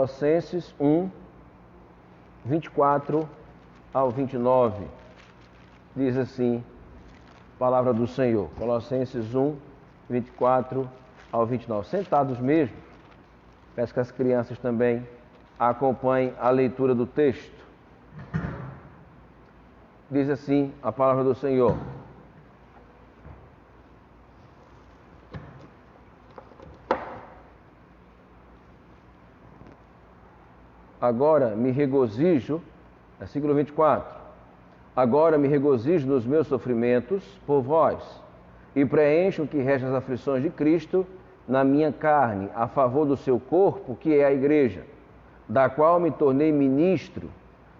Colossenses 1, 24 ao 29. Diz assim, palavra do Senhor. Colossenses 1, 24 ao 29. Sentados mesmo, peço que as crianças também acompanhem a leitura do texto. Diz assim a palavra do Senhor. Agora me regozijo, versículo 24. Agora me regozijo nos meus sofrimentos por vós, e preencho o que resta das aflições de Cristo na minha carne, a favor do seu corpo, que é a igreja, da qual me tornei ministro,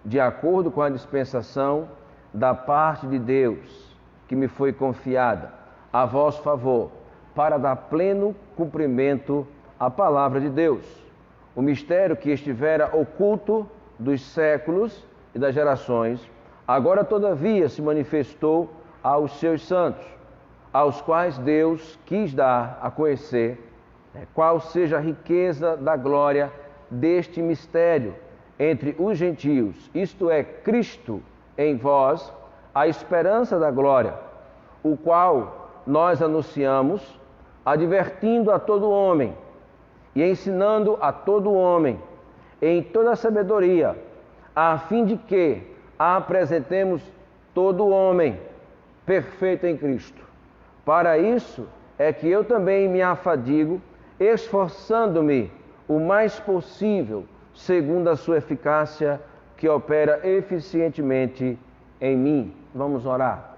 de acordo com a dispensação da parte de Deus, que me foi confiada, a vosso favor, para dar pleno cumprimento à palavra de Deus, o mistério que estivera oculto dos séculos e das gerações, agora todavia se manifestou aos seus santos, aos quais Deus quis dar a conhecer qual seja a riqueza da glória deste mistério entre os gentios, isto é, Cristo em vós, a esperança da glória, o qual nós anunciamos, advertindo a todo homem e ensinando a todo homem em toda a sabedoria, a fim de que apresentemos todo homem perfeito em Cristo. Para isso é que eu também me afadigo, esforçando-me o mais possível, segundo a sua eficácia, que opera eficientemente em mim. Vamos orar.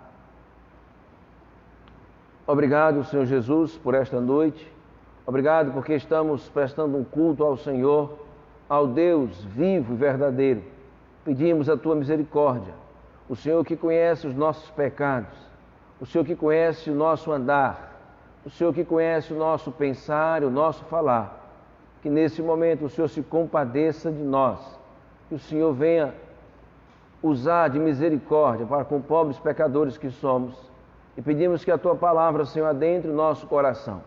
Obrigado, Senhor Jesus, por esta noite. Obrigado porque estamos prestando um culto ao Senhor, ao Deus vivo e verdadeiro. Pedimos a tua misericórdia. O Senhor que conhece os nossos pecados, o Senhor que conhece o nosso andar, o Senhor que conhece o nosso pensar, o nosso falar. Que nesse momento o Senhor se compadeça de nós, que o Senhor venha usar de misericórdia para com pobres pecadores que somos. E pedimos que a tua palavra, Senhor, adentre o nosso coração.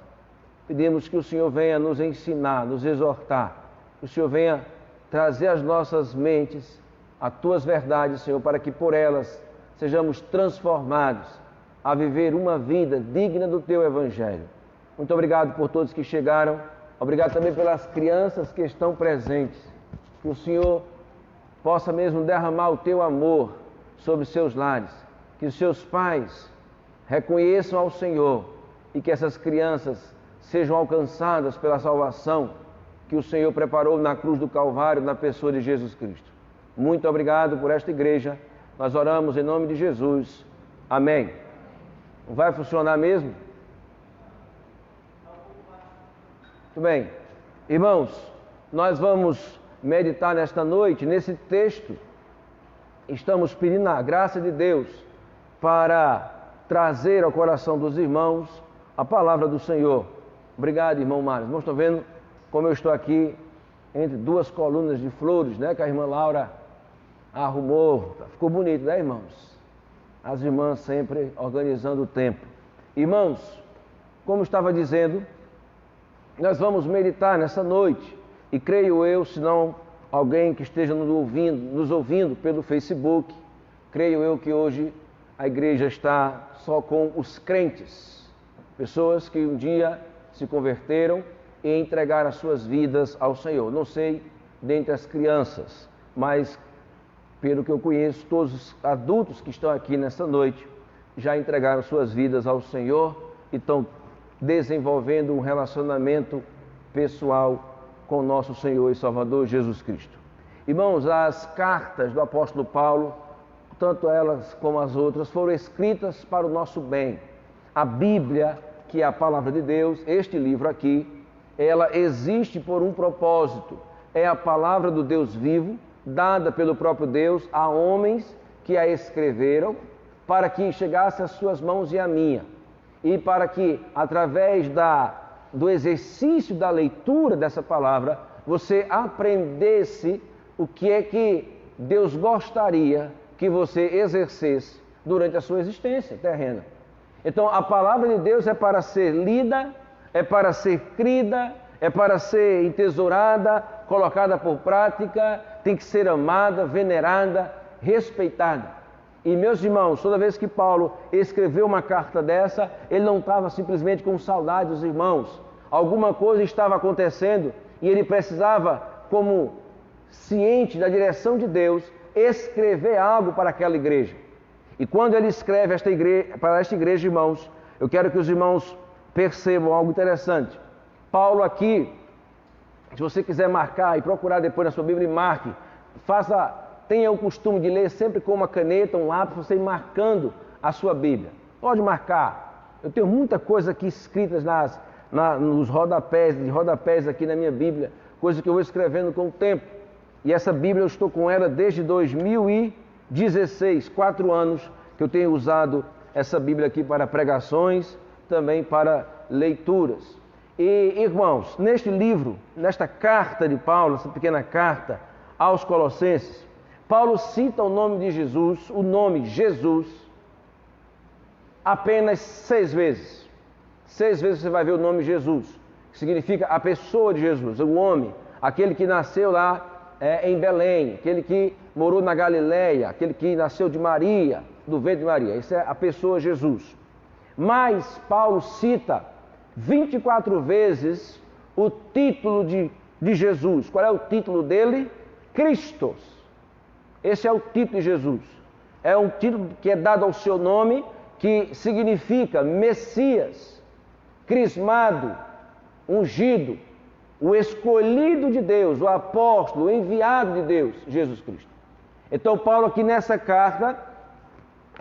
Pedimos que o Senhor venha nos ensinar, nos exortar, que o Senhor venha trazer às nossas mentes as tuas verdades, Senhor, para que por elas sejamos transformados a viver uma vida digna do teu evangelho. Muito obrigado por todos que chegaram, obrigado também pelas crianças que estão presentes, que o Senhor possa mesmo derramar o teu amor sobre seus lares, que os seus pais reconheçam ao Senhor e que essas crianças sejam alcançadas pela salvação que o Senhor preparou na cruz do Calvário, na pessoa de Jesus Cristo. Muito obrigado por esta igreja. Nós oramos em nome de Jesus. Amém. Não vai funcionar mesmo? Muito bem. Irmãos, nós vamos meditar nesta noite, nesse texto. Estamos pedindo a graça de Deus para trazer ao coração dos irmãos a palavra do Senhor. Obrigado, irmão Mário. Irmãos, estão vendo como eu estou aqui entre duas colunas de flores, né? Que a irmã Laura arrumou. Ficou bonito, né, irmãos? As irmãs sempre organizando o tempo. Irmãos, como estava dizendo, nós vamos meditar nessa noite. E creio eu, se não alguém que esteja nos ouvindo pelo Facebook, creio eu que hoje a igreja está só com os crentes. Pessoas que um dia se converteram e entregaram as suas vidas ao Senhor. Não sei dentre as crianças, mas pelo que eu conheço, todos os adultos que estão aqui nesta noite já entregaram suas vidas ao Senhor e estão desenvolvendo um relacionamento pessoal com o nosso Senhor e Salvador Jesus Cristo. Irmãos, as cartas do apóstolo Paulo, tanto elas como as outras, foram escritas para o nosso bem. A Bíblia, que é a palavra de Deus, este livro aqui, ela existe por um propósito. É a palavra do Deus vivo, dada pelo próprio Deus a homens que a escreveram, para que chegasse às suas mãos e à minha. E para que, através do exercício da leitura dessa palavra, você aprendesse o que é que Deus gostaria que você exercesse durante a sua existência terrena. Então, a palavra de Deus é para ser lida, é para ser crida, é para ser entesourada colocada por prática, tem que ser amada, venerada, respeitada. E meus irmãos, toda vez que Paulo escreveu uma carta dessa, ele não estava simplesmente com saudade dos irmãos. Alguma coisa estava acontecendo e ele precisava, como ciente da direção de Deus, escrever algo para aquela igreja. E quando ele escreve para esta igreja, irmãos, eu quero que os irmãos percebam algo interessante. Paulo aqui, se você quiser marcar e procurar depois na sua Bíblia, marque, tenha o costume de ler sempre com uma caneta, um lápis, você ir marcando a sua Bíblia. Pode marcar. Eu tenho muita coisa aqui escritas nos rodapés aqui na minha Bíblia, coisa que eu vou escrevendo com o tempo. E essa Bíblia eu estou com ela desde 2016, 4 anos que eu tenho usado essa Bíblia aqui para pregações, também para leituras. E, irmãos, neste livro, nesta carta de Paulo, essa pequena carta aos Colossenses, Paulo cita o nome de Jesus, o nome Jesus, apenas 6 vezes. 6 vezes você vai ver o nome Jesus, que significa a pessoa de Jesus, o homem, aquele que nasceu lá em Belém, aquele que morou na Galileia, aquele que nasceu de Maria, do ventre de Maria. Isso é a pessoa Jesus. Mas Paulo cita 24 vezes o título de Jesus. Qual é o título dele? Christos. Esse é o título de Jesus. É um título que é dado ao seu nome, que significa Messias, crismado, ungido, o escolhido de Deus, o apóstolo, o enviado de Deus, Jesus Cristo. Então Paulo aqui nessa carta,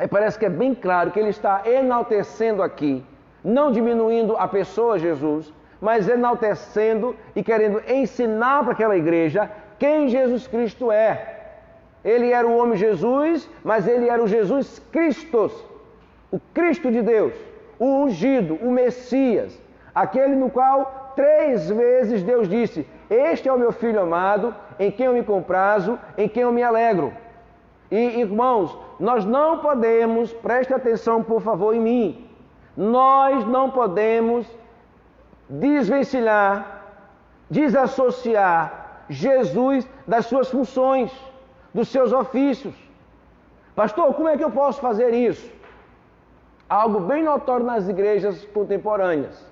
parece que é bem claro que ele está enaltecendo aqui, não diminuindo a pessoa Jesus, mas enaltecendo e querendo ensinar para aquela igreja quem Jesus Cristo é. Ele era o homem Jesus, mas ele era o Jesus Christos, o Cristo de Deus, o ungido, o Messias, aquele no qual 3 vezes Deus disse: este é o meu filho amado, em quem eu me comprazo, em quem eu me alegro. E, irmãos, nós não podemos, preste atenção por favor em mim, nós não podemos desvencilhar, desassociar Jesus das suas funções, dos seus ofícios. Pastor, como é que eu posso fazer isso? Algo bem notório nas igrejas contemporâneas.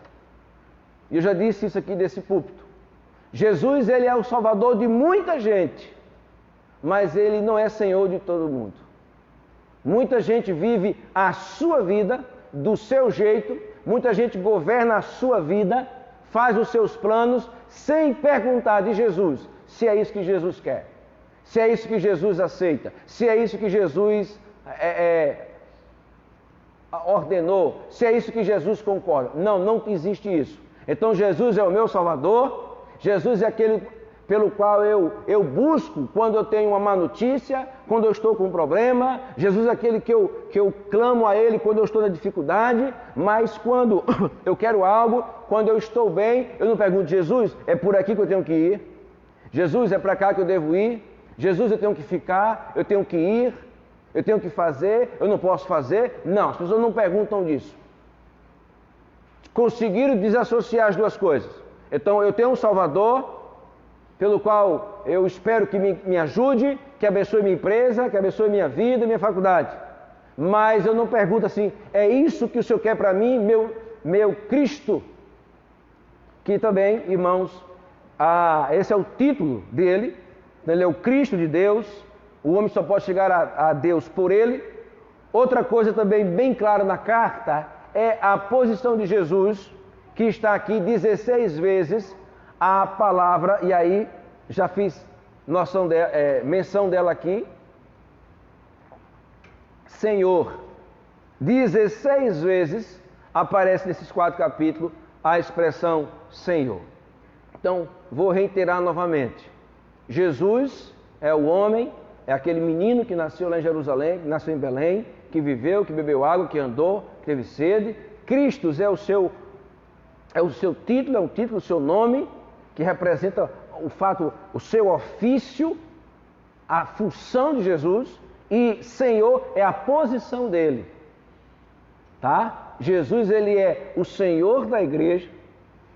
E eu já disse isso aqui desse púlpito. Jesus, ele é o salvador de muita gente, mas ele não é senhor de todo mundo. Muita gente vive a sua vida do seu jeito, muita gente governa a sua vida, faz os seus planos, sem perguntar de Jesus se é isso que Jesus quer, se é isso que Jesus aceita, se é isso que Jesus ordenou, se é isso que Jesus concorda. Não, não existe isso. Então Jesus é o meu Salvador, Jesus é aquele pelo qual eu busco quando eu tenho uma má notícia, quando eu estou com um problema. Jesus é aquele que eu clamo a Ele quando eu estou na dificuldade, mas quando eu quero algo, quando eu estou bem, eu não pergunto: Jesus, é por aqui que eu tenho que ir? Jesus, é para cá que eu devo ir? Jesus, eu tenho que ficar, eu tenho que ir, eu tenho que fazer, eu não posso fazer? Não, as pessoas não perguntam disso. Conseguiram desassociar as duas coisas. Então eu tenho um Salvador, pelo qual eu espero que me ajude, que abençoe minha empresa, que abençoe minha vida, minha faculdade. Mas eu não pergunto assim: é isso que o Senhor quer para mim, meu Cristo? Que também, irmãos, esse é o título dele. Ele é o Cristo de Deus. O homem só pode chegar a Deus por ele. Outra coisa também bem clara na carta é a posição de Jesus, que está aqui 16 vezes a palavra, e aí já fiz menção dela aqui, Senhor. 16 vezes aparece nesses 4 capítulos a expressão Senhor. Então, vou reiterar novamente. Jesus é o homem, é aquele menino que nasceu lá em Jerusalém, que nasceu em Belém, que viveu, que bebeu água, que andou, que teve sede. Cristo é o seu título, é um título, o seu nome, que representa o fato, o seu ofício, a função de Jesus. E Senhor é a posição dele, tá? Jesus, ele é o Senhor da igreja,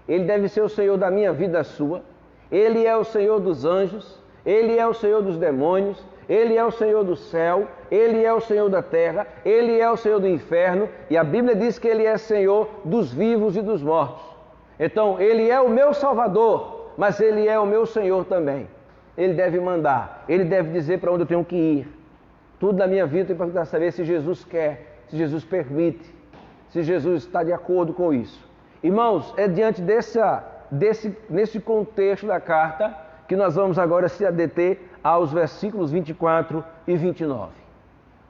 ele deve ser o Senhor da minha vida, da sua. Ele é o Senhor dos anjos, Ele é o Senhor dos demônios, Ele é o Senhor do céu, Ele é o Senhor da terra, Ele é o Senhor do inferno, e a Bíblia diz que Ele é Senhor dos vivos e dos mortos. Então, Ele é o meu Salvador, mas Ele é o meu Senhor também. Ele deve mandar, Ele deve dizer para onde eu tenho que ir. Tudo na minha vida tem para tentar saber se Jesus quer, se Jesus permite, se Jesus está de acordo com isso. Irmãos, é diante nesse contexto da carta que nós vamos agora se adeter aos versículos 24 e 29.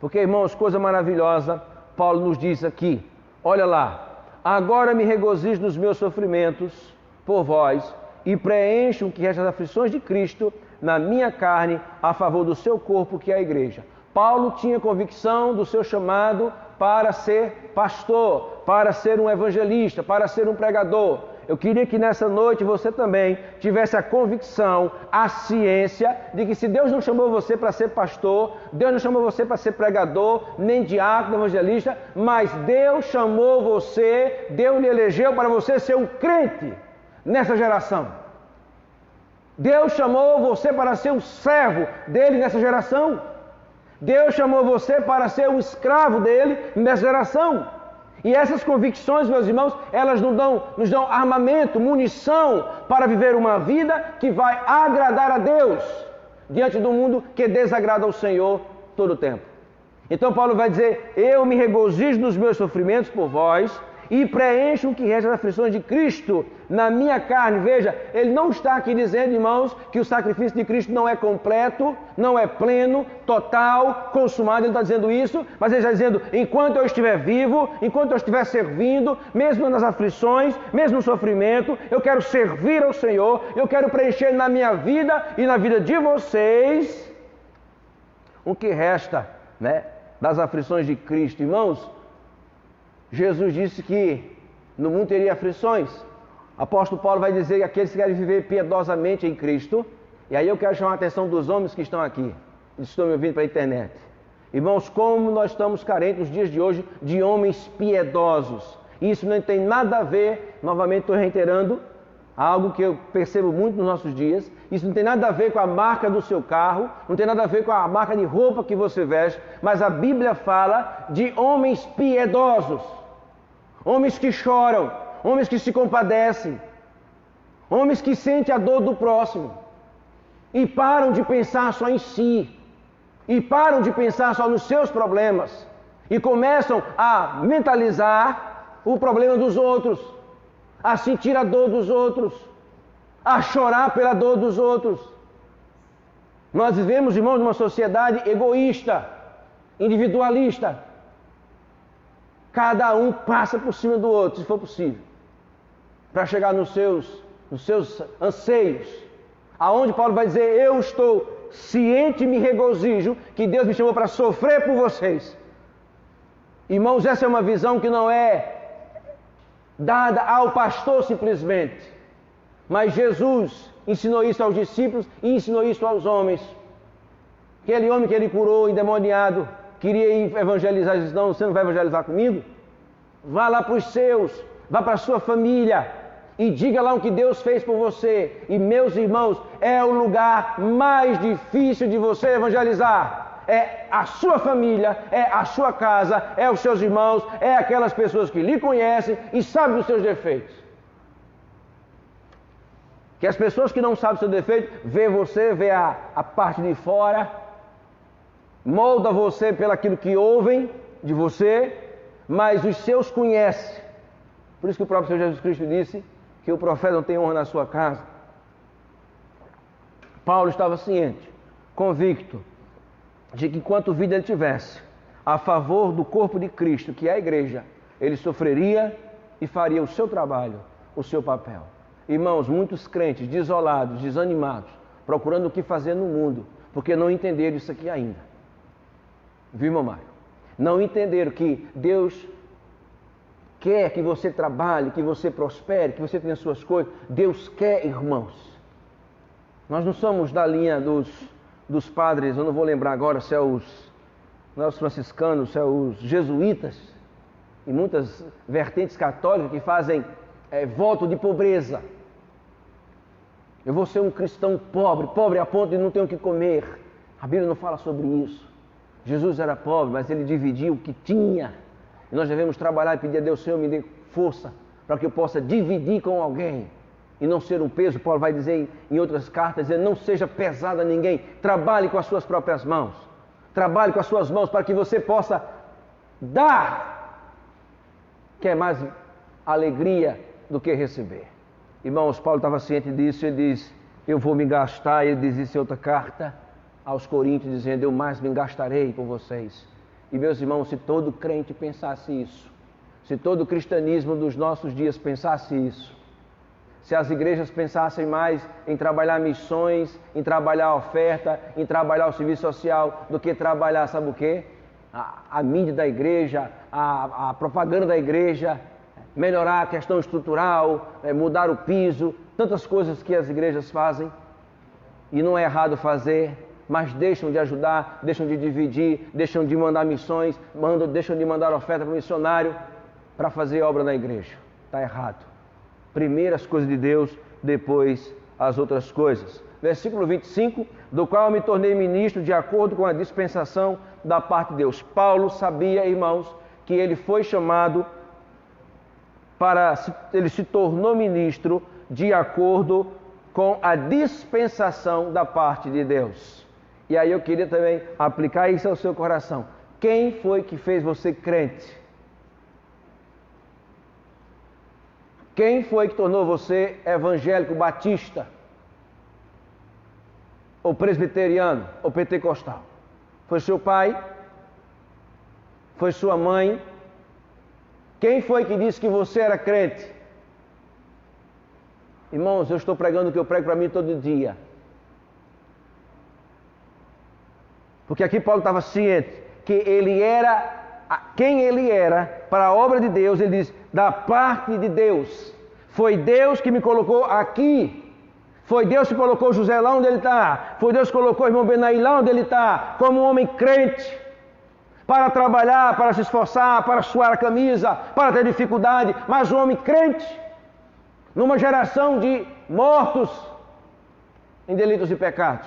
Porque, irmãos, coisa maravilhosa, Paulo nos diz aqui, olha lá, agora me regozijo dos meus sofrimentos por vós e preencho o que resta das aflições de Cristo na minha carne a favor do seu corpo, que é a igreja. Paulo tinha convicção do seu chamado para ser pastor, para ser um evangelista, para ser um pregador. Eu queria que nessa noite você também tivesse a convicção, a ciência de que se Deus não chamou você para ser pastor, Deus não chamou você para ser pregador, nem diácono, evangelista, mas Deus chamou você, Deus lhe elegeu para você ser um crente nessa geração. Deus chamou você para ser um servo dele nessa geração. Deus chamou você para ser um escravo dele nessa geração. E essas convicções, meus irmãos, elas nos dão armamento, munição para viver uma vida que vai agradar a Deus diante do mundo que desagrada ao Senhor todo o tempo. Então Paulo vai dizer, eu me regozijo nos meus sofrimentos por vós e preencho o que resta das aflições de Cristo na minha carne. Veja, ele não está aqui dizendo, irmãos, que o sacrifício de Cristo não é completo, não é pleno, total, consumado. Ele está dizendo isso, mas ele está dizendo, enquanto eu estiver vivo, enquanto eu estiver servindo, mesmo nas aflições, mesmo no sofrimento, eu quero servir ao Senhor, eu quero preencher na minha vida e na vida de vocês o que resta, né, das aflições de Cristo. Irmãos, Jesus disse que no mundo teria aflições. O apóstolo Paulo vai dizer que aqueles que querem viver piedosamente em Cristo, e aí eu quero chamar a atenção dos homens que estão aqui, que estão me ouvindo pela internet. Irmãos, como nós estamos carentes nos dias de hoje de homens piedosos. Isso não tem nada a ver, novamente estou reiterando, algo que eu percebo muito nos nossos dias, isso não tem nada a ver com a marca do seu carro, não tem nada a ver com a marca de roupa que você veste, mas a Bíblia fala de homens piedosos. Homens que choram, homens que se compadecem, homens que sentem a dor do próximo e param de pensar só em si, e param de pensar só nos seus problemas e começam a mentalizar o problema dos outros, a sentir a dor dos outros, a chorar pela dor dos outros. Nós vivemos, irmãos, numa sociedade egoísta, individualista. Cada um passa por cima do outro, se for possível, para chegar nos seus anseios. Aonde Paulo vai dizer, eu estou ciente e me regozijo que Deus me chamou para sofrer por vocês. Irmãos, essa é uma visão que não é dada ao pastor simplesmente, mas Jesus ensinou isso aos discípulos e ensinou isso aos homens. Aquele homem que ele curou, endemoniado, queria ir evangelizar, ele disse, não, você não vai evangelizar comigo? Vá lá para os seus, vá para a sua família e diga lá o que Deus fez por você. E meus irmãos, é o lugar mais difícil de você evangelizar. É a sua família, é a sua casa, é os seus irmãos, é aquelas pessoas que lhe conhecem e sabem dos seus defeitos. Que as pessoas que não sabem do seu defeito, vê você, vê a parte de fora, molda você pelo aquilo que ouvem de você, mas os seus conhece. Por isso que o próprio Senhor Jesus Cristo disse que o profeta não tem honra na sua casa. Paulo estava ciente, convicto, de que enquanto vida ele tivesse a favor do corpo de Cristo, que é a igreja, ele sofreria e faria o seu trabalho, o seu papel. Irmãos, muitos crentes desolados, desanimados, procurando o que fazer no mundo, porque não entenderam isso aqui ainda. Viu, irmão Mário? Não entenderam que Deus quer que você trabalhe, que você prospere, que você tenha suas coisas. Deus quer, irmãos. Nós não somos da linha dos padres, eu não vou lembrar agora se é não é os franciscanos, se é os jesuítas, e muitas vertentes católicas que fazem voto de pobreza. Eu vou ser um cristão pobre, pobre a ponto de não ter o que comer. A Bíblia não fala sobre isso. Jesus era pobre, mas ele dividia o que tinha. E nós devemos trabalhar e pedir a Deus, Senhor, me dê força para que eu possa dividir com alguém e não ser um peso. Paulo vai dizer em outras cartas, não seja pesado a ninguém. Trabalhe com as suas próprias mãos. Trabalhe com as suas mãos para que você possa dar, que é mais alegria do que receber. Irmãos, Paulo estava ciente disso, ele diz, eu vou me gastar, ele diz isso em outra carta aos Coríntios, dizendo, eu mais me gastarei por vocês. E meus irmãos, se todo crente pensasse isso, se todo o cristianismo dos nossos dias pensasse isso, se as igrejas pensassem mais em trabalhar missões, em trabalhar a oferta, em trabalhar o serviço social, do que trabalhar, sabe o quê? A mídia da igreja, a propaganda da igreja, melhorar a questão estrutural, mudar o piso, tantas coisas que as igrejas fazem, e não é errado fazer, mas deixam de ajudar, deixam de dividir, deixam de mandar missões, deixam de mandar oferta para o missionário para fazer obra na igreja. Está errado. Primeiro as coisas de Deus, depois as outras coisas. Versículo 25, do qual eu me tornei ministro de acordo com a dispensação da parte de Deus. Paulo sabia, irmãos, que ele foi chamado ele se tornou ministro de acordo com a dispensação da parte de Deus. E aí eu queria também aplicar isso ao seu coração. Quem foi que fez você crente? Quem foi que tornou você evangélico, batista? Ou presbiteriano? Ou pentecostal? Foi seu pai? Foi sua mãe? Quem foi que disse que você era crente? Irmãos, eu estou pregando o que eu prego para mim todo dia. Porque aqui Paulo estava ciente que ele era, quem ele era para a obra de Deus, ele diz, da parte de Deus. Foi Deus que me colocou aqui. Foi Deus que colocou José lá onde ele está. Foi Deus que colocou o irmão Benaí lá onde ele está, como um homem crente. Para trabalhar, para se esforçar, para suar a camisa, para ter dificuldade, mas um homem crente, numa geração de mortos em delitos e pecados.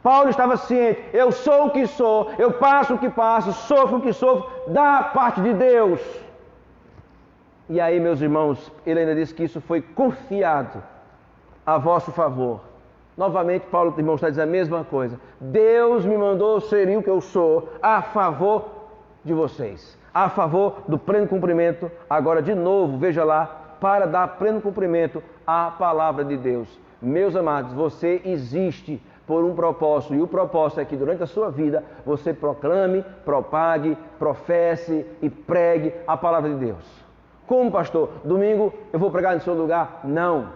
Paulo estava ciente, eu sou o que sou, eu passo o que passo, sofro o que sofro, da parte de Deus. E aí, meus irmãos, ele ainda disse que isso foi confiado a vosso favor. Novamente, Paulo, irmãos, está dizendo a mesma coisa. Deus me mandou ser o que eu sou a favor de vocês, a favor do pleno cumprimento, agora de novo, veja lá, para dar pleno cumprimento à palavra de Deus. Meus amados, você existe por um propósito, e o propósito é que durante a sua vida você proclame, propague, professe e pregue a palavra de Deus. Como, pastor? Domingo eu vou pregar no seu lugar? Não,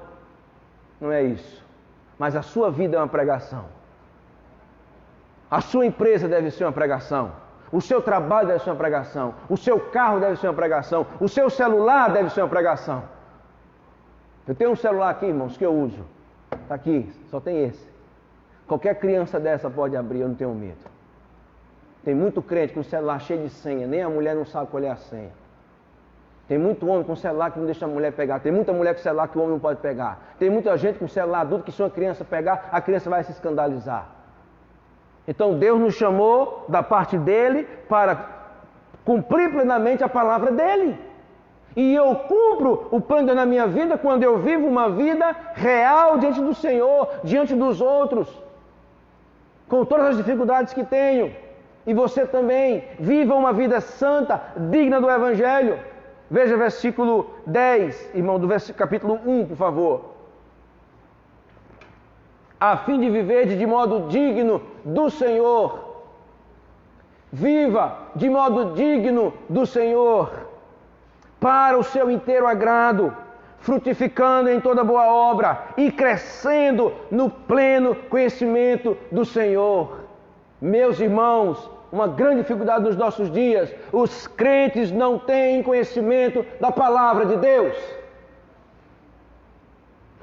não é isso. Mas a sua vida é uma pregação. A sua empresa deve ser uma pregação. O seu trabalho deve ser uma pregação. O seu carro deve ser uma pregação. O seu celular deve ser uma pregação. Eu tenho um celular aqui, irmãos, que eu uso. Está aqui, só tem esse. Qualquer criança dessa pode abrir, eu não tenho medo. Tem muito crente com o celular cheio de senha. Nem a mulher não sabe qual é a senha. Tem muito homem com celular que não deixa a mulher pegar. Tem muita mulher com celular que o homem não pode pegar. Tem muita gente com celular adulto que se uma criança pegar, a criança vai se escandalizar. Então Deus nos chamou da parte dele para cumprir plenamente a palavra dele. E eu cumpro o plano na minha vida quando eu vivo uma vida real diante do Senhor, diante dos outros, com todas as dificuldades que tenho. E você também, viva uma vida santa, digna do Evangelho. Veja versículo 10, irmão, do capítulo 1, por favor. A fim de viver de modo digno do Senhor. Viva de modo digno do Senhor, para o seu inteiro agrado, frutificando em toda boa obra e crescendo no pleno conhecimento do Senhor. Meus irmãos, uma grande dificuldade nos nossos dias, os crentes não têm conhecimento da palavra de Deus.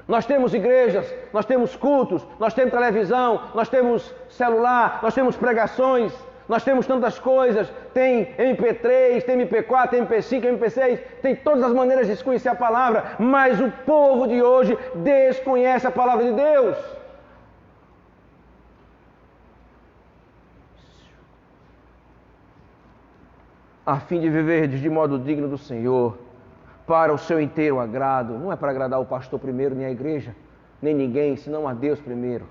Nós temos igrejas, nós temos cultos, nós temos televisão, nós temos celular, nós temos pregações, Nós temos tantas coisas, tem MP3, tem MP4, tem MP5, MP6, tem todas as maneiras de se conhecer a palavra, mas o povo de hoje desconhece a palavra de Deus. A fim de viver de modo digno do Senhor, para o seu inteiro agrado. Não é para agradar o pastor primeiro, nem a igreja, nem ninguém, senão a Deus primeiro.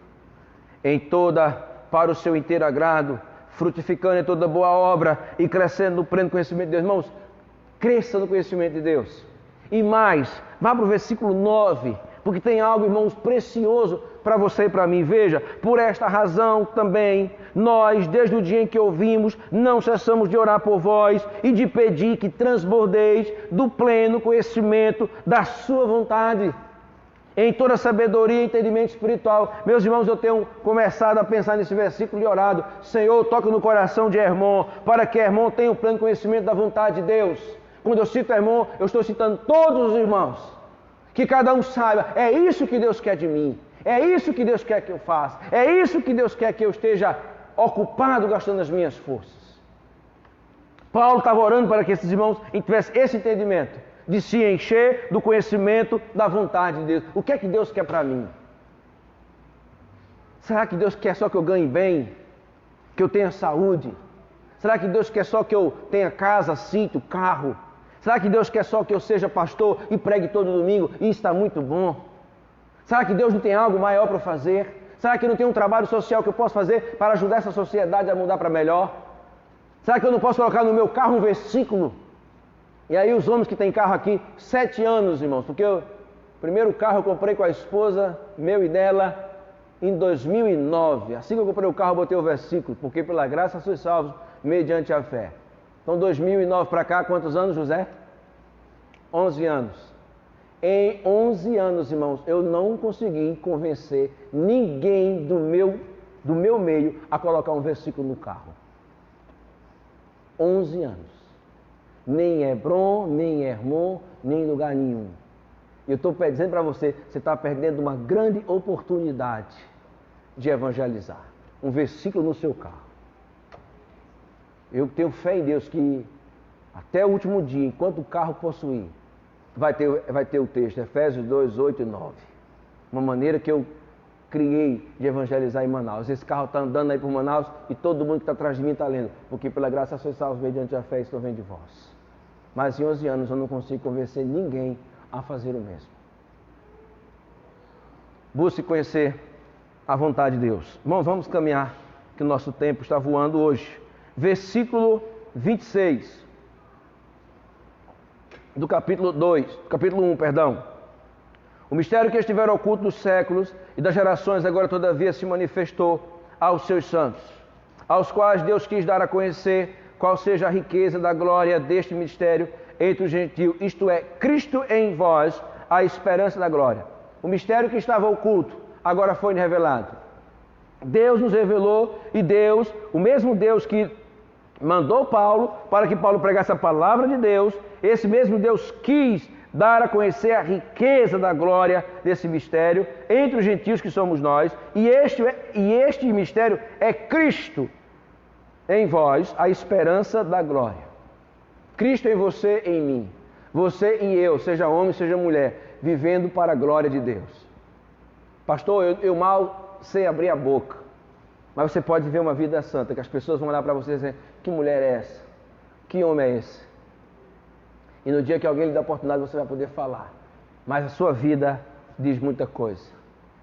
Para o seu inteiro agrado, frutificando em toda boa obra e crescendo no pleno conhecimento de Deus. Irmãos, cresça no conhecimento de Deus. E mais, vá para o versículo 9, porque tem algo, irmãos, precioso para você e para mim. Veja, por esta razão também, nós, desde o dia em que ouvimos, não cessamos de orar por vós e de pedir que transbordeis do pleno conhecimento da sua vontade, em toda sabedoria e entendimento espiritual. Meus irmãos, eu tenho começado a pensar nesse versículo e orado: Senhor, toca no coração de Hermon, para que Hermon tenha o pleno conhecimento da vontade de Deus. Quando eu cito Hermon, eu estou citando todos os irmãos, que cada um saiba, é isso que Deus quer de mim, é isso que Deus quer que eu faça, é isso que Deus quer que eu esteja ocupado gastando as minhas forças. Paulo estava orando para que esses irmãos tivessem esse entendimento, de se encher do conhecimento da vontade de Deus. O que é que Deus quer para mim? Será que Deus quer só que eu ganhe bem? Que eu tenha saúde? Será que Deus quer só que eu tenha casa, sítio, carro? Será que Deus quer só que eu seja pastor e pregue todo domingo? E está muito bom. Será que Deus não tem algo maior para fazer? Será que não tem um trabalho social que eu posso fazer para ajudar essa sociedade a mudar para melhor? Será que eu não posso colocar no meu carro um versículo? E aí os homens que têm carro aqui, 7 anos, irmãos, porque o primeiro carro eu comprei com a esposa, meu e dela, em 2009. Assim que eu comprei o carro, eu botei o versículo, porque pela graça sois salvos, mediante a fé. Então 2009 para cá, quantos anos, José? 11 anos. Em 11 anos, irmãos, eu não consegui convencer ninguém do meu meio a colocar um versículo no carro. 11 anos. Nem Hebron, nem Hermon, nem lugar nenhum. Eu estou dizendo para você, você está perdendo uma grande oportunidade de evangelizar. Um versículo no seu carro. Eu tenho fé em Deus que até o último dia, enquanto o carro possuir, vai ter o texto, Efésios 2, 8 e 9. Uma maneira que eu criei de evangelizar em Manaus. Esse carro está andando aí por Manaus e todo mundo que está atrás de mim está lendo. Porque pela graça sois salvos mediante a fé, estou vendo de vós. Mas em 11 anos eu não consigo convencer ninguém a fazer o mesmo. Busque conhecer a vontade de Deus. Irmãos, vamos caminhar, que o nosso tempo está voando hoje. Versículo 26 do capítulo 1, perdão. O mistério que estiver oculto dos séculos e das gerações agora todavia se manifestou aos seus santos, aos quais Deus quis dar a conhecer qual seja a riqueza da glória deste mistério entre os gentios, isto é, Cristo em vós, a esperança da glória. O mistério que estava oculto agora foi revelado. Deus nos revelou e Deus, o mesmo Deus que mandou Paulo para que Paulo pregasse a palavra de Deus, esse mesmo Deus quis dar a conhecer a riqueza da glória desse mistério entre os gentios que somos nós, e este mistério é Cristo em vós, a esperança da glória. Cristo em você e em mim, você e eu, seja homem, seja mulher, vivendo para a glória de Deus. Pastor, eu mal sei abrir a boca, mas você pode viver uma vida santa, que as pessoas vão olhar para você e dizer: que mulher é essa? Que homem é esse? E no dia que alguém lhe dá a oportunidade, você vai poder falar. Mas a sua vida diz muita coisa.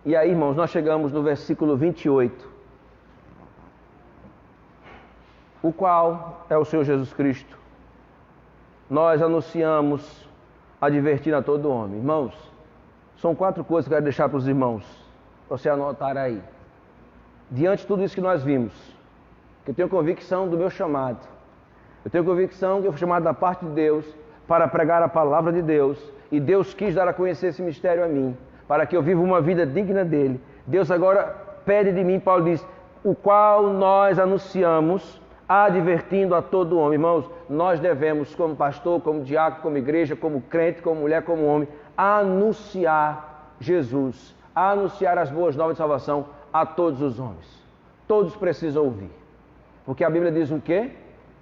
E aí, irmãos, nós chegamos no versículo 28, o qual é o Senhor Jesus Cristo. Nós anunciamos, advertindo a todo homem. Irmãos, são 4 coisas que eu quero deixar para os irmãos, para você anotar aí. Diante de tudo isso que nós vimos, que eu tenho convicção do meu chamado. Eu tenho convicção que eu fui chamado da parte de Deus para pregar a palavra de Deus. E Deus quis dar a conhecer esse mistério a mim, para que eu viva uma vida digna dele. Deus agora pede de mim, Paulo diz, o qual nós anunciamos, advertindo a todo homem. Irmãos, nós devemos, como pastor, como diácono, como igreja, como crente, como mulher, como homem, anunciar Jesus, anunciar as boas novas de salvação a todos os homens. Todos precisam ouvir. Porque a Bíblia diz o quê?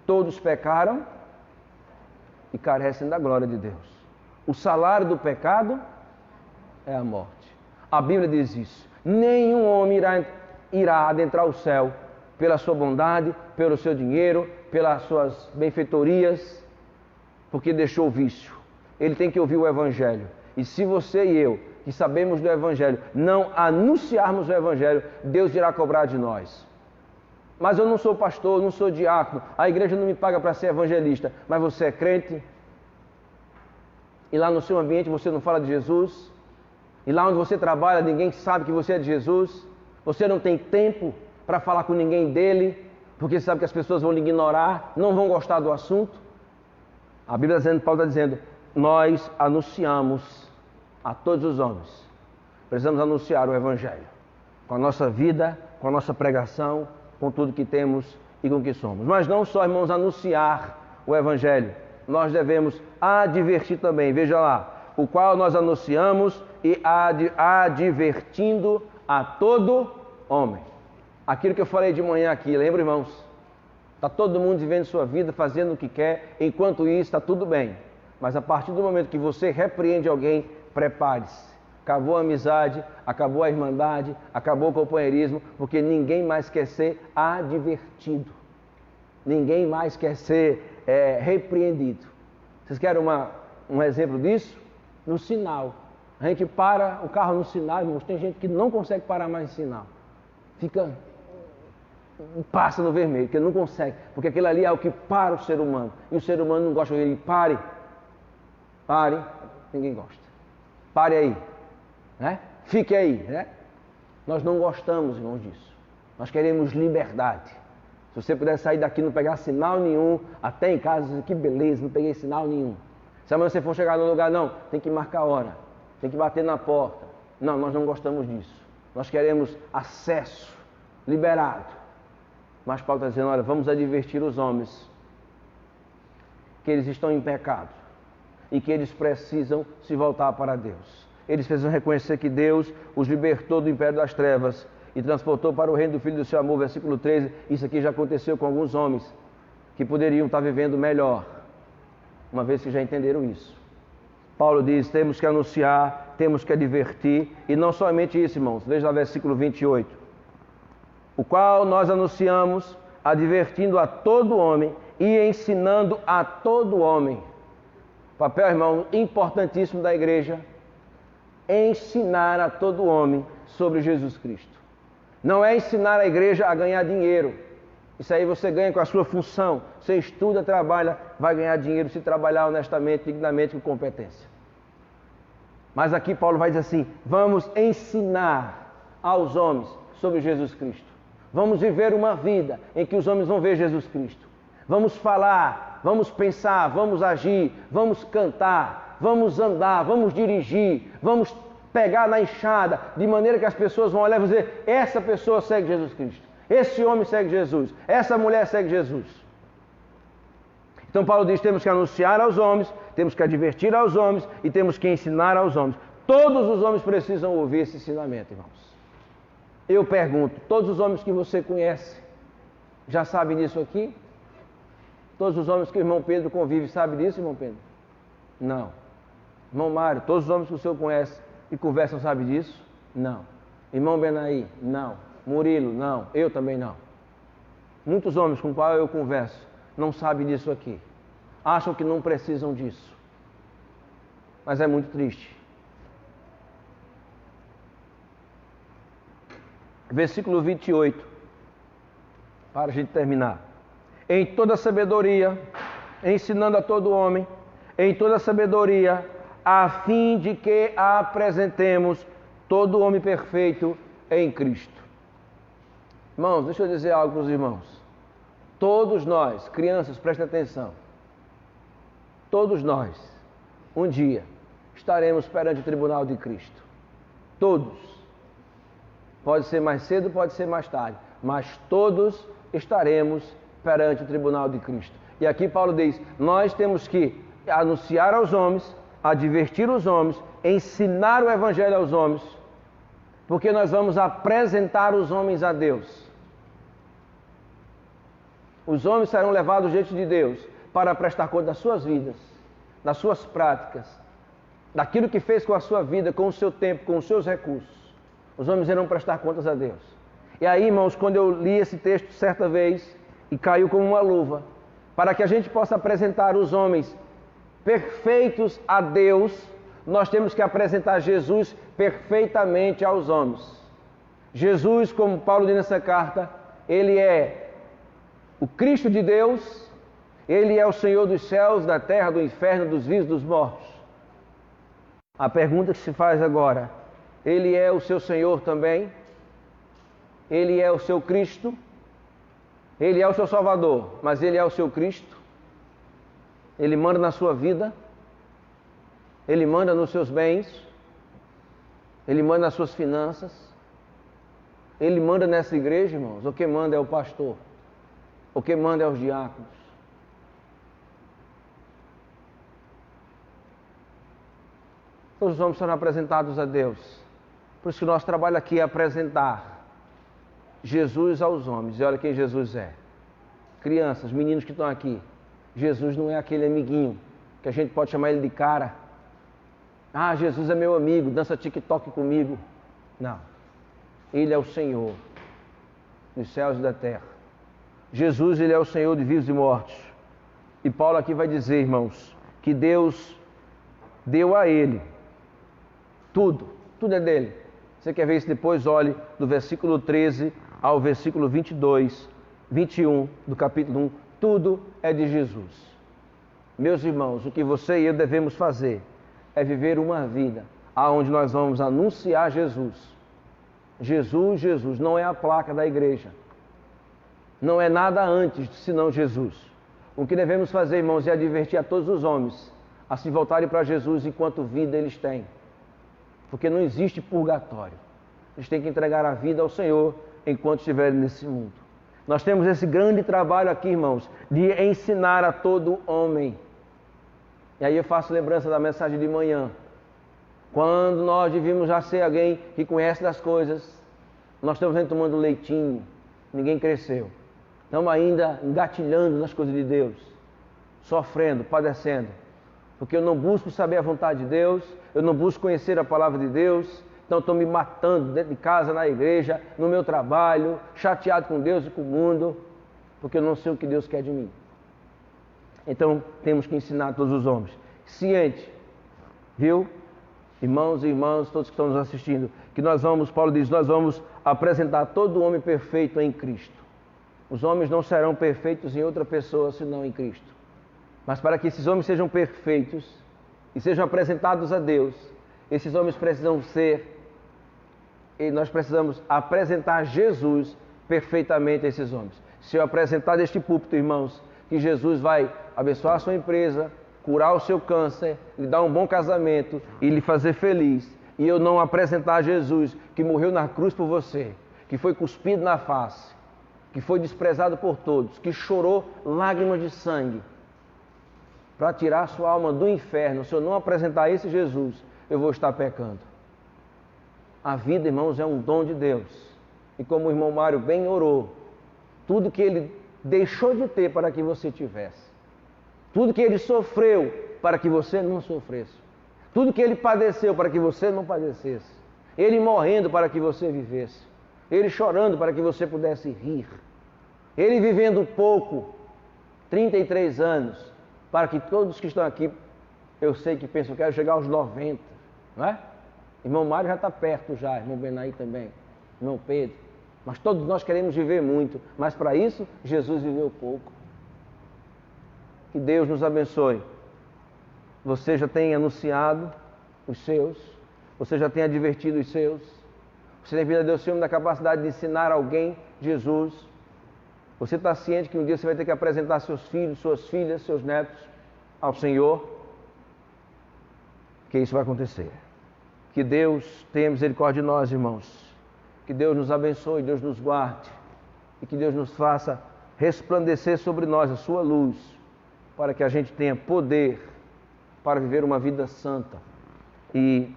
Todos pecaram e carecem da glória de Deus. O salário do pecado é a morte. A Bíblia diz isso. Nenhum homem irá adentrar o céu pela sua bondade, pelo seu dinheiro, pelas suas benfeitorias, porque deixou o vício. Ele tem que ouvir o Evangelho. E se você e eu, que sabemos do Evangelho, não anunciarmos o Evangelho, Deus irá cobrar de nós. Mas eu não sou pastor, não sou diácono, a igreja não me paga para ser evangelista, mas você é crente, e lá no seu ambiente você não fala de Jesus, e lá onde você trabalha ninguém sabe que você é de Jesus, você não tem tempo para falar com ninguém dele, porque sabe que as pessoas vão lhe ignorar, não vão gostar do assunto. A Bíblia Paulo está dizendo, nós anunciamos a todos os homens, precisamos anunciar o Evangelho, com a nossa vida, com a nossa pregação, com tudo que temos e com o que somos. Mas não só, irmãos, anunciar o Evangelho, nós devemos advertir também, veja lá, o qual nós anunciamos e advertindo a todo homem. Aquilo que eu falei de manhã aqui, lembra, irmãos? Está todo mundo vivendo sua vida, fazendo o que quer, enquanto isso está tudo bem. Mas a partir do momento que você repreende alguém, prepare-se. Acabou a amizade, acabou a irmandade, acabou o companheirismo, porque ninguém mais quer ser advertido. Ninguém mais quer ser repreendido. Vocês querem um exemplo disso? No sinal. A gente para o carro no sinal, irmãos, tem gente que não consegue parar mais no sinal. Passa no vermelho, porque não consegue, porque aquilo ali é o que para o ser humano. E o ser humano não gosta de ouvir, pare, ninguém gosta. Pare aí. Né? Fique aí, né? Nós não gostamos, irmãos, disso. Nós queremos liberdade. Se você puder sair daqui e não pegar sinal nenhum, até em casa, que beleza, não peguei sinal nenhum. Se amanhã você for chegar no lugar, não, tem que marcar a hora, tem que bater na porta. Não, nós não gostamos disso. Nós queremos acesso, liberado. Mas Paulo está dizendo, olha, vamos advertir os homens que eles estão em pecado e que eles precisam se voltar para Deus. Eles precisam reconhecer que Deus os libertou do império das trevas e transportou para o reino do Filho do seu amor, versículo 13. Isso aqui já aconteceu com alguns homens que poderiam estar vivendo melhor, uma vez que já entenderam isso. Paulo diz, temos que anunciar, temos que advertir, e não somente isso, irmãos. Veja lá o versículo 28. O qual nós anunciamos, advertindo a todo homem e ensinando a todo homem. Papel, irmão, importantíssimo da igreja, ensinar a todo homem sobre Jesus Cristo. Não é ensinar a igreja a ganhar dinheiro. Isso aí você ganha com a sua função. Você estuda, trabalha, vai ganhar dinheiro se trabalhar honestamente, dignamente, com competência. Mas aqui Paulo vai dizer assim, vamos ensinar aos homens sobre Jesus Cristo. Vamos viver uma vida em que os homens vão ver Jesus Cristo. Vamos falar, vamos pensar, vamos agir, vamos cantar, vamos andar, vamos dirigir, vamos pegar na enxada, de maneira que as pessoas vão olhar e vão dizer, essa pessoa segue Jesus Cristo, esse homem segue Jesus, essa mulher segue Jesus. Então Paulo diz, temos que anunciar aos homens, temos que advertir aos homens e temos que ensinar aos homens. Todos os homens precisam ouvir esse ensinamento, irmãos. Eu pergunto, todos os homens que você conhece já sabem disso aqui? Todos os homens que o irmão Pedro convive sabem disso, irmão Pedro? Não. Irmão Mário, todos os homens que o senhor conhece e conversam sabem disso? Não. Irmão Benaí? Não. Murilo? Não. Eu também não. Muitos homens com os quais eu converso não sabem disso aqui. Acham que não precisam disso. Mas é muito triste. Versículo 28, para a gente terminar. Em toda sabedoria, ensinando a todo homem, em toda sabedoria, a fim de que apresentemos todo homem perfeito em Cristo. Irmãos, deixa eu dizer algo para os irmãos. Todos nós, crianças, prestem atenção. Todos nós, um dia, estaremos perante o tribunal de Cristo. Todos. Pode ser mais cedo, pode ser mais tarde, mas todos estaremos perante o tribunal de Cristo. E aqui Paulo diz, nós temos que anunciar aos homens, advertir os homens, ensinar o Evangelho aos homens, porque nós vamos apresentar os homens a Deus. Os homens serão levados diante de Deus para prestar conta das suas vidas, das suas práticas, daquilo que fez com a sua vida, com o seu tempo, com os seus recursos. Os homens irão prestar contas a Deus. E aí, irmãos, quando eu li esse texto certa vez, e caiu como uma luva, para que a gente possa apresentar os homens perfeitos a Deus, nós temos que apresentar Jesus perfeitamente aos homens. Jesus, como Paulo diz nessa carta, ele é o Cristo de Deus, ele é o Senhor dos céus, da terra, do inferno, dos vivos, dos mortos. A pergunta que se faz agora, ele é o seu Senhor também? Ele é o seu Cristo? Ele é o seu Salvador, mas ele é o seu Cristo? Ele manda na sua vida? Ele manda nos seus bens? Ele manda nas suas finanças? Ele manda nessa igreja, irmãos? O que manda é o pastor? O que manda é os diáconos? Todos os homens serão apresentados a Deus. Por isso que o nosso trabalho aqui é apresentar Jesus aos homens. E olha quem Jesus é. Crianças, meninos que estão aqui. Jesus não é aquele amiguinho que a gente pode chamar ele de cara. Ah, Jesus é meu amigo, dança TikTok comigo. Não. Ele é o Senhor dos céus e da terra. Jesus, ele é o Senhor de vivos e mortos. E Paulo aqui vai dizer, irmãos, que Deus deu a ele tudo. Tudo é dele. Você quer ver isso depois? Olhe do versículo 13 ao versículo 22, 21 do capítulo 1. Tudo é de Jesus. Meus irmãos, o que você e eu devemos fazer é viver uma vida onde nós vamos anunciar Jesus. Jesus, Jesus, não é a placa da igreja. Não é nada antes senão Jesus. O que devemos fazer, irmãos, é advertir a todos os homens a se voltarem para Jesus enquanto vida eles têm. Porque não existe purgatório. Eles têm que entregar a vida ao Senhor enquanto estiverem nesse mundo. Nós temos esse grande trabalho aqui, irmãos, de ensinar a todo homem. E aí eu faço lembrança da mensagem de manhã. Quando nós devíamos já ser alguém que conhece das coisas, nós estamos ainda tomando leitinho, ninguém cresceu. Estamos ainda engatilhando nas coisas de Deus, sofrendo, padecendo. Porque eu não busco saber a vontade de Deus, eu não busco conhecer a palavra de Deus, então estou me matando dentro de casa, na igreja, no meu trabalho, chateado com Deus e com o mundo, porque eu não sei o que Deus quer de mim. Então temos que ensinar a todos os homens. Ciente, viu? Irmãos e irmãs, todos que estão nos assistindo, que nós vamos, Paulo diz, nós vamos apresentar todo homem perfeito em Cristo. Os homens não serão perfeitos em outra pessoa senão em Cristo. Mas para que esses homens sejam perfeitos e sejam apresentados a Deus, esses homens precisam ser, e nós precisamos apresentar Jesus perfeitamente a esses homens. Se eu apresentar deste púlpito, irmãos, que Jesus vai abençoar a sua empresa, curar o seu câncer, lhe dar um bom casamento e lhe fazer feliz, e eu não apresentar Jesus que morreu na cruz por você, que foi cuspido na face, que foi desprezado por todos, que chorou lágrimas de sangue, para tirar a sua alma do inferno, se eu não apresentar esse Jesus, eu vou estar pecando. A vida, irmãos, é um dom de Deus. E como o irmão Mário bem orou, tudo que ele deixou de ter para que você tivesse, tudo que ele sofreu para que você não sofresse, tudo que ele padeceu para que você não padecesse, ele morrendo para que você vivesse, ele chorando para que você pudesse rir, ele vivendo pouco, 33 anos, para que todos que estão aqui, eu sei que pensam, eu quero chegar aos 90, não é? Irmão Mário já está perto já, irmão Benaí também, irmão Pedro. Mas todos nós queremos viver muito, mas para isso, Jesus viveu pouco. Que Deus nos abençoe. Você já tem anunciado os seus, você já tem advertido os seus, você tem vindo a Deus ciúme da capacidade de ensinar alguém Jesus. Você está ciente que um dia você vai ter que apresentar seus filhos, suas filhas, seus netos ao Senhor? Que isso vai acontecer. Que Deus tenha misericórdia de nós, irmãos. Que Deus nos abençoe, Deus nos guarde. E que Deus nos faça resplandecer sobre nós a sua luz, para que a gente tenha poder para viver uma vida santa e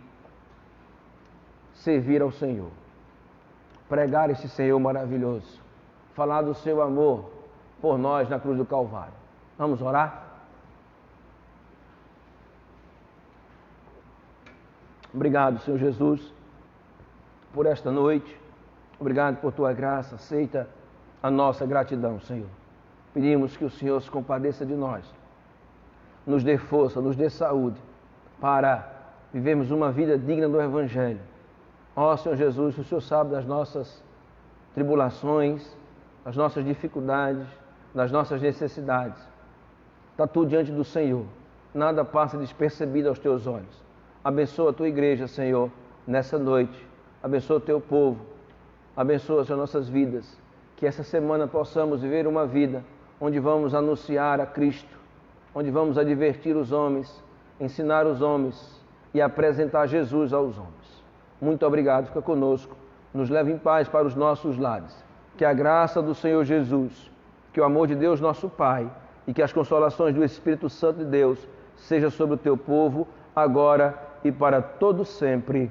servir ao Senhor. Pregar esse Senhor maravilhoso. Falar do seu amor por nós na cruz do Calvário. Vamos orar? Obrigado, Senhor Jesus, por esta noite. Obrigado por tua graça. Aceita a nossa gratidão, Senhor. Pedimos que o Senhor se compadeça de nós, nos dê força, nos dê saúde para vivermos uma vida digna do Evangelho. Ó Senhor Jesus, o Senhor sabe das nossas tribulações, das nossas dificuldades, das nossas necessidades. Está tudo diante do Senhor. Nada passa despercebido aos teus olhos. Abençoa a tua igreja, Senhor, nessa noite. Abençoa o teu povo. Abençoa as nossas vidas. Que essa semana possamos viver uma vida onde vamos anunciar a Cristo, onde vamos advertir os homens, ensinar os homens e apresentar Jesus aos homens. Muito obrigado, fica conosco. Nos leve em paz para os nossos lares. Que a graça do Senhor Jesus, que o amor de Deus nosso Pai e que as consolações do Espírito Santo de Deus seja sobre o teu povo, agora e para todo sempre.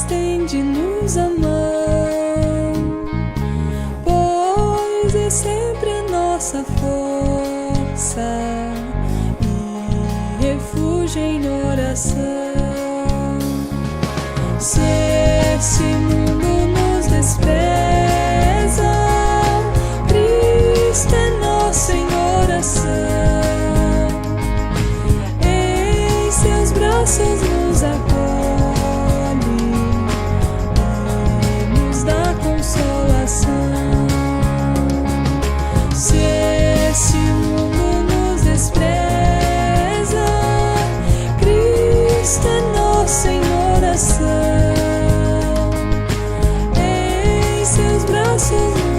estende-nos a mão, pois é sempre a nossa força e refúgio em oração. Se este mundo nos despreza, Cristo é nosso em oração. Em seus braços nos acolhe e nos dá consolação. Se este mundo nos despreza, Cristo é nosso em oração. Em seus braços